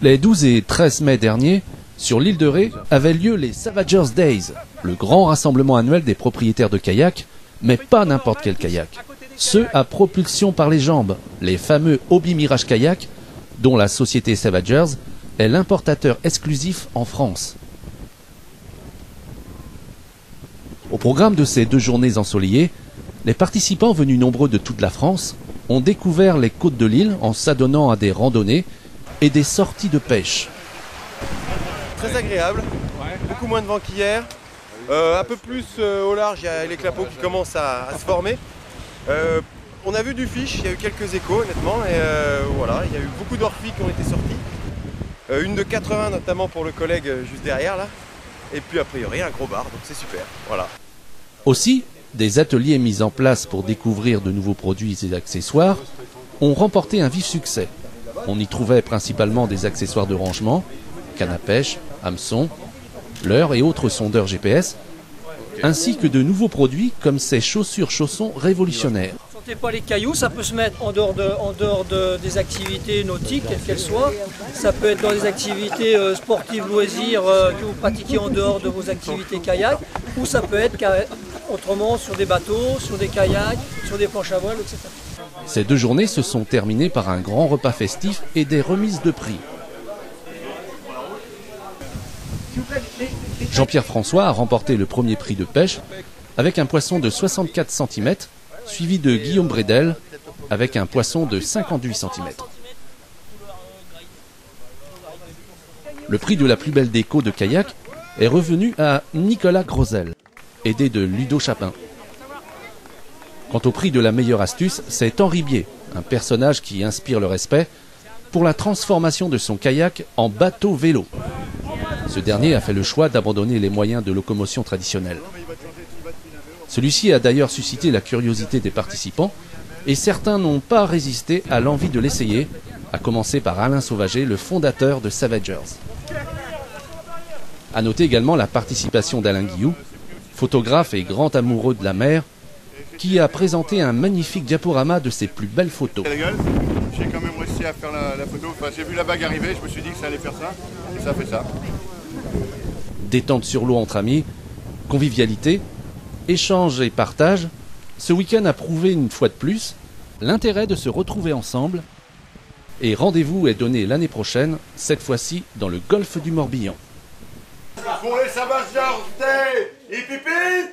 Les 12 et 13 mai dernier, sur l'île de Ré, avaient lieu les Savagers Days, le grand rassemblement annuel des propriétaires de kayaks, mais pas n'importe quel kayak. Ceux à propulsion par les jambes, les fameux Hobby Mirage Kayak, dont la société Savagers est l'importateur exclusif en France. Au programme de ces 2 journées ensoleillées, les participants venus nombreux de toute la France ont découvert les côtes de l'île en s'adonnant à des randonnées et des sorties de pêche. Très agréable, beaucoup moins de vent qu'hier, un peu plus au large, il y a les clapots qui commencent à se former. On a vu du fiche, il y a eu quelques échos honnêtement, et voilà, il y a eu beaucoup d'orphies qui ont été sorties. Une de 80 notamment pour le collègue juste derrière là, et puis a priori un gros bar, donc c'est super, voilà. Aussi, des ateliers mis en place pour découvrir de nouveaux produits et accessoires ont remporté un vif succès. On y trouvait principalement des accessoires de rangement, canne à pêche, hameçons, leurres et autres sondeurs GPS, ainsi que de nouveaux produits comme ces chaussures-chaussons révolutionnaires. Ne sortez pas les cailloux, ça peut se mettre en dehors des activités nautiques, quelles qu'elles soient. Ça peut être dans des activités sportives, loisirs que vous pratiquez en dehors de vos activités kayak, ou ça peut être autrement sur des bateaux, sur des kayaks, sur des planches à voile, etc. Ces 2 journées se sont terminées par un grand repas festif et des remises de prix. Jean-Pierre François a remporté le premier prix de pêche avec un poisson de 64 cm, suivi de Guillaume Bredel avec un poisson de 58 cm. Le prix de la plus belle déco de kayak est revenu à Nicolas Grosel, aidé de Ludo Chapin. Quant au prix de la meilleure astuce, c'est Henri Bier, un personnage qui inspire le respect, pour la transformation de son kayak en bateau-vélo. Ce dernier a fait le choix d'abandonner les moyens de locomotion traditionnels. Celui-ci a d'ailleurs suscité la curiosité des participants et certains n'ont pas résisté à l'envie de l'essayer, à commencer par Alain Sauvager, le fondateur de Savagers. À noter également la participation d'Alain Guillou, photographe et grand amoureux de la mer, qui a présenté un magnifique diaporama de ses plus belles photos. J'ai quand même réussi à faire la photo, enfin, j'ai vu la bague arriver, je me suis dit que ça allait faire ça, et ça a fait ça. Détente sur l'eau entre amis, convivialité, échange et partage, ce week-end a prouvé une fois de plus l'intérêt de se retrouver ensemble, et rendez-vous est donné l'année prochaine, cette fois-ci dans le golfe du Morbihan. Pour les Savagers Day, hip hip hip!